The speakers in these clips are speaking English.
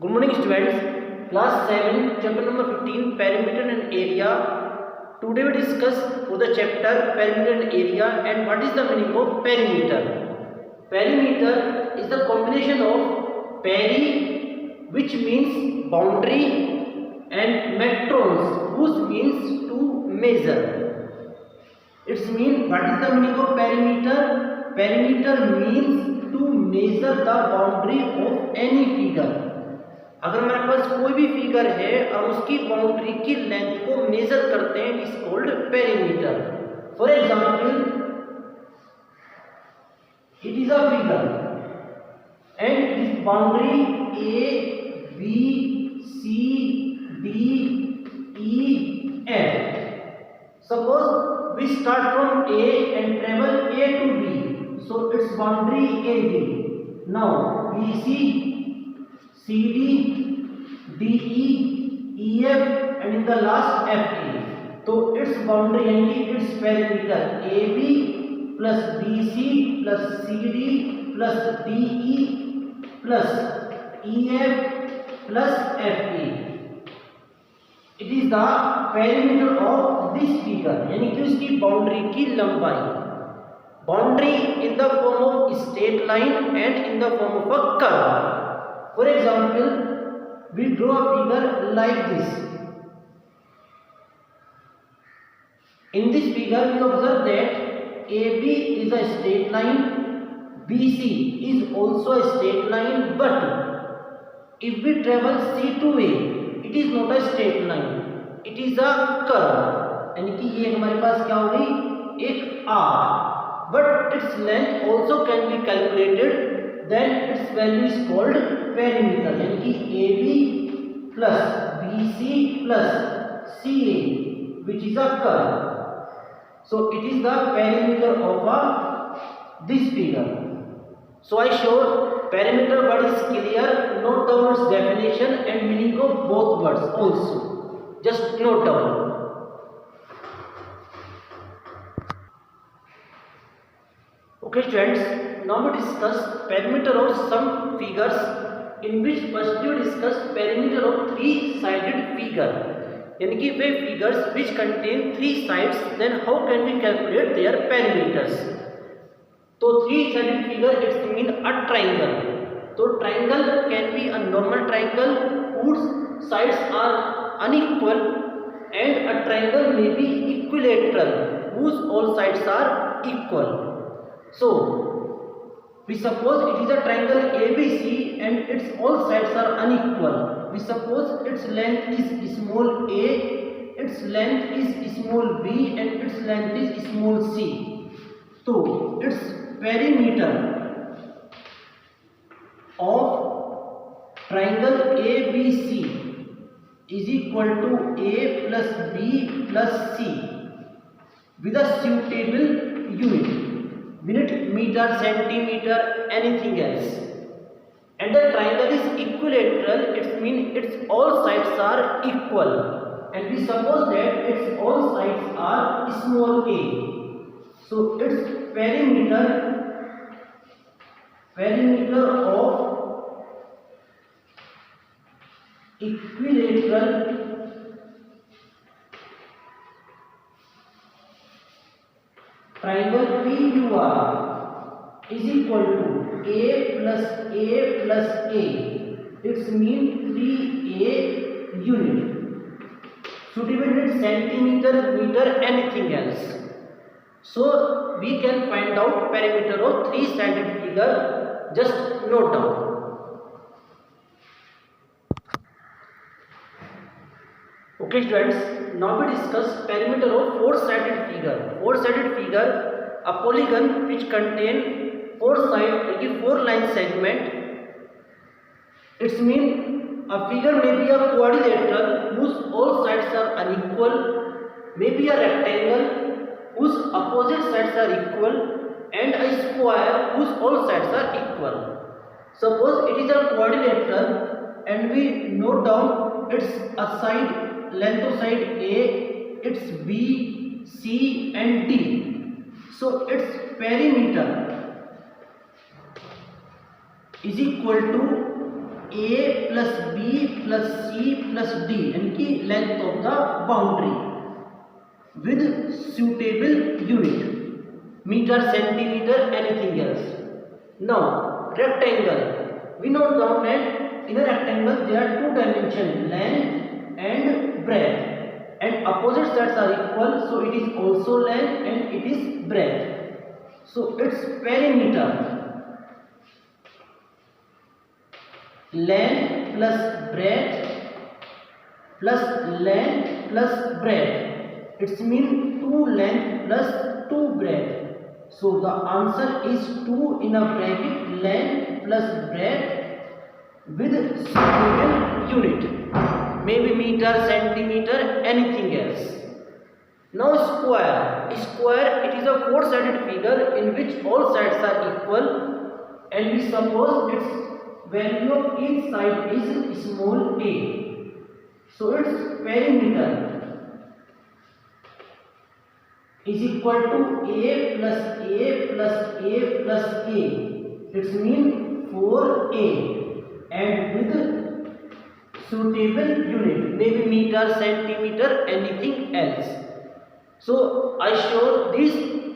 Good morning students, class 7, chapter number 15, perimeter and area. Today we discuss for the chapter perimeter and area and what is the meaning of perimeter. Perimeter is the combination of peri, which means boundary, and metrons, whose means to measure. It's mean, what is the meaning of perimeter? Perimeter means to measure the boundary of any figure. अगर हमारे पास कोई भी figure है और उसकी boundary की length को measure करते हैं, it is called perimeter. For example, it is a figure and this boundary A B C D E F. Suppose we start from A and travel A to B, so it's boundary A B. Now B C CD, DE, EF and in the last FE. तो its boundary यानी its perimeter AB plus BC plus CD plus DE plus EF plus FE. It is the perimeter of this figure, यानी कि उसकी boundary की लंबाई. Boundary in the form of straight line and in the form of a curve. For example, we draw a figure like this. In this figure, we observe that AB is a straight line, BC is also a straight line, but if we travel C to A, it is not a straight line, it is a curve. यानी कि ये हमारे पास क्या हो गई, एक R, but its length also can be calculated. Then its value is called perimeter, यानी कि AB plus BC plus CA, which is a curve. So it is the perimeter of this figure. So I showed perimeter word is clear. Note down its definition and meaning of both words also. Just note down. Okay students, now we discuss perimeter of some figures, in which first we discuss perimeter of three-sided figure. यानी कि वे figures which contain three sides, then how can we calculate their perimeters? तो three-sided figure it's mean a triangle. तो triangle can be a normal triangle whose sides are unequal, and a triangle may be equilateral whose all sides are equal. So we suppose it is a triangle ABC and its all sides are unequal. We suppose its length is small a, its length is small b and its length is small c. So its perimeter of triangle ABC is equal to a plus b plus c with a suitable unit. Unit meter, centimeter, anything else. And the triangle is equilateral, it means its all sides are equal. And we suppose that its all sides are small a. So its perimeter of equilateral triangle PUR is equal to a plus a. It's mean 3a unit. Suitable unit centimeter, meter, anything else. So we can find out perimeter of three-sided figure. Just note down. Okay students, now we discuss perimeter of four-sided figure. Four-sided figure, a polygon which contain four sides, four line segment. It's mean a figure may be a quadrilateral whose all sides are unequal, may be a rectangle whose opposite sides are equal, and a square whose all sides are equal. Suppose it is a quadrilateral and we note down its a side, length of side A, its B, C and D. So its perimeter is equal to A plus B plus C plus D यानी कि length of the boundary with suitable unit, meter, centimeter, anything else. Now rectangle, we note down that in a rectangle there are two dimensions, length and breadth, and opposite sides are equal, so it is also length and it is breadth. So its perimeter, length plus breadth plus length plus breadth, it means 2 length plus 2 breadth. So the answer is 2 in a bracket length plus breadth with suitable unit, maybe meter, centimeter, anything else. Now square, it is a four-sided figure in which all sides are equal, and we suppose its value of each side is small a. So its perimeter is equal to a plus a plus a plus a. It means 4a, and with suitable unit, maybe meter, centimeter, anything else. So I show this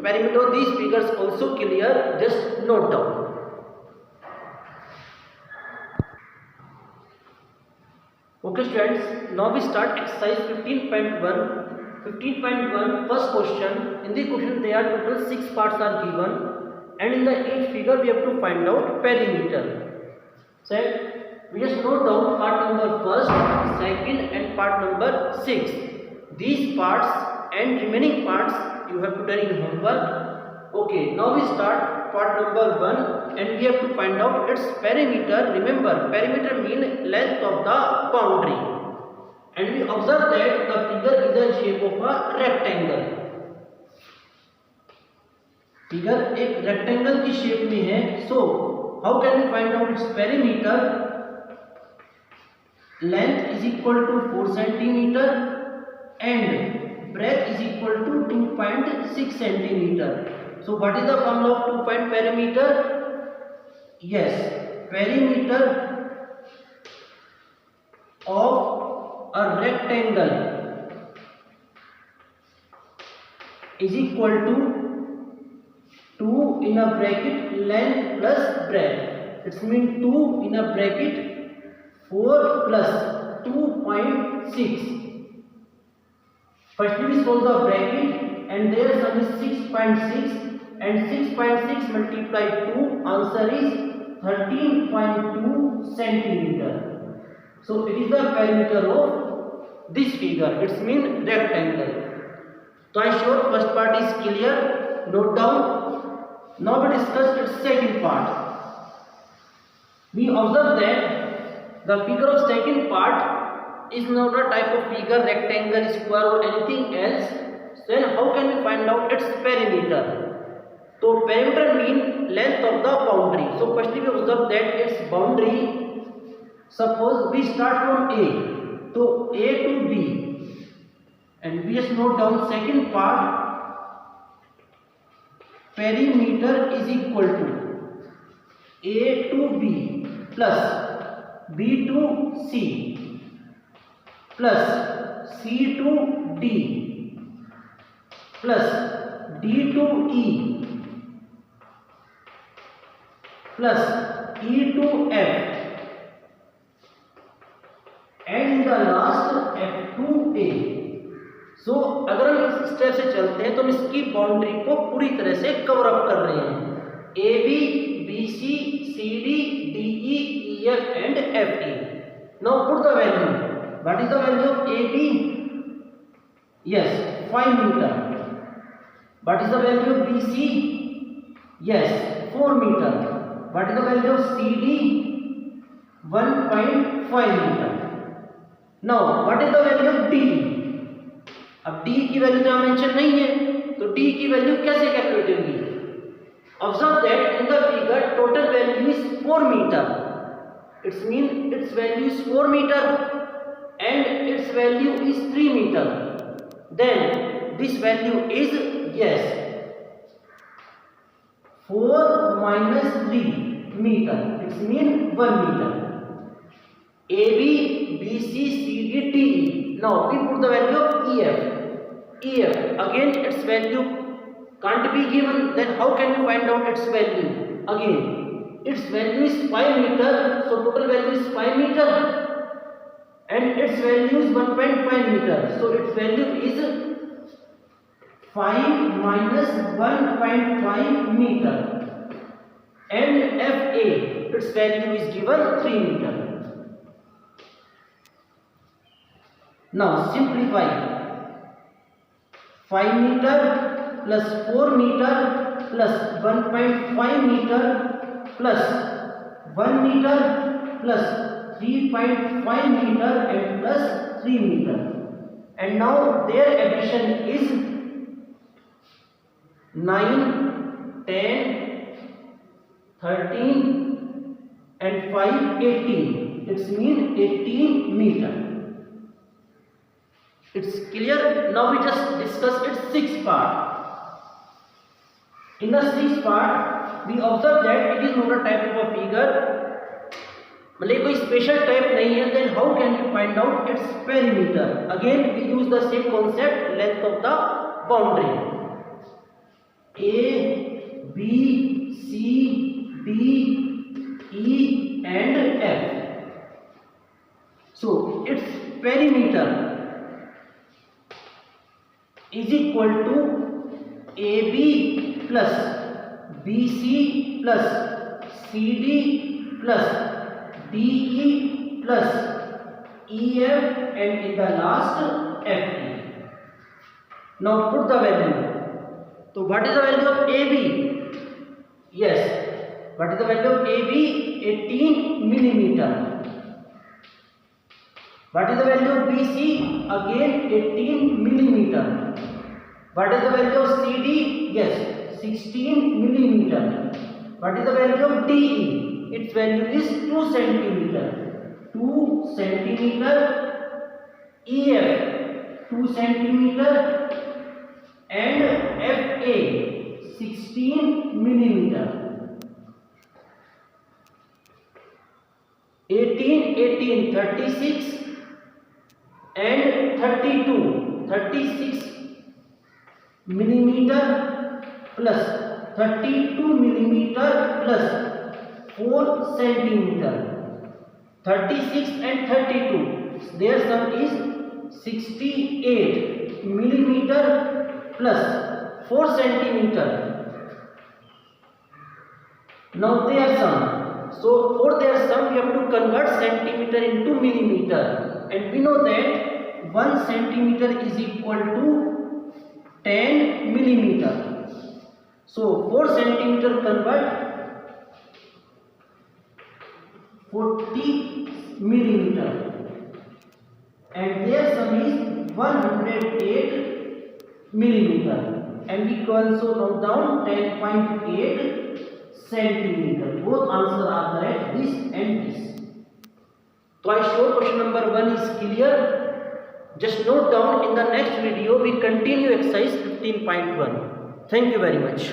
perimeter of these figures also clear, just note down. Okay students, now we start exercise 15.1. 15.1 first question. In the question there are total 6 parts are given, and in the each figure we have to find out perimeter. So we just note down part number first, second and part number 6. These parts and remaining parts you have to done in homework. Okay, now we start part number 1, and we have to find out its perimeter. Remember, perimeter means length of the boundary, and we observe that the figure is the shape of a rectangle. Figure एक rectangle की shape में है. So how can we find out its perimeter? Length is equal to 4 centimeter and breadth is equal to 2.6 centimeter. So what is the formula of 2 perimeter? Yes, perimeter of a rectangle is equal to 2 in a bracket length plus breadth. It means 2 in a bracket 4 plus 2.6. First we solve the bracket, and there sum is 6.6, and 6.6 multiplied 2, answer is 13.2 centimeter. So it is the perimeter of this figure. It means rectangle. So I showed first part is clear. Note down. Now we discuss its second part. We observe that the figure of second part is not a type of figure, rectangle, square or anything else. Then how can we find out its perimeter? So perimeter means length of the boundary. So firstly we observe that its boundary, suppose we start from A, so A to B, and we just note down second part, perimeter is equal to A to B plus B to C plus C to D plus D to E plus E to F, and in the last F to A. So अगर हम इस step से चलते हैं तो हम इसकी boundary को पूरी तरह से कवर अप कर रहे हैं. A B, B C, C D, D E, E F and F E. Now put the value. What is the value of A B? Yes, 5 meter. What is the value of BC? Yes, 4 meter. What is the value of CD? 1.5 meter. Now, what is the value of D? अब D की value तो mention नहीं है, तो D की value कैसे calculate होगी? Observe that in the figure total value is 4 meter. It means its value is 4 meter and its value is 3 meter. Then this value is, yes, 4 minus 3 meter. It means 1 meter. AB, BC, CD, DE. Now we put the value of EF. EF, again its value can't be given, then how can we find out its value? Again, its value is 5 meter, so total value is 5 meter, and its value is 1.5 meter, so its value is 5 minus 1.5 meter. And FA, its value is given 3 meter. Now simplify. 5 meter plus 4 meter plus 1.5 meter plus 1 meter plus 3.5 meter and plus 3 meter. And now their addition is 9, 10, 13 and 5, 18. It means 18 meter. It's clear. Now we just discuss its sixth part. In the sixth part, we observe that it is not a type of a figure. मतलब कोई special type नहीं है. Then how can we find out its perimeter? Again, we use the same concept, length of the boundary. A, B, C, D, E, and F. So its perimeter is equal to AB plus BC plus CD plus DE plus EF and in the last FE. Now put the value. So what is the value of AB? Yes. What is the value of AB? 18 millimeter. What is the value of BC? Again 18 millimeter. What is the value of CD? Yes, 16 millimeter. What is the value of DE? Its value is 2 centimeter. 2 centimeter. EF 2 centimeter. And FA 16 millimeter. 18, 36 and 32, 36 millimeter plus 32 millimeter plus 4 centimeter. 36 and 32, their sum is 68 millimeter plus 4 centimeter. Now their sum. So for their sum, we have to convert centimeter into millimeter, and we know that 1 centimeter is equal to 10 millimeter. So 4 centimeter convert 40 millimeter, and their sum is 108 millimeter, and we can also note down 10.8 centimeter. Both answers are correct, this and this. So I show question number 1 is clear. Just note down, in the next video we continue exercise 15.1. Thank you very much.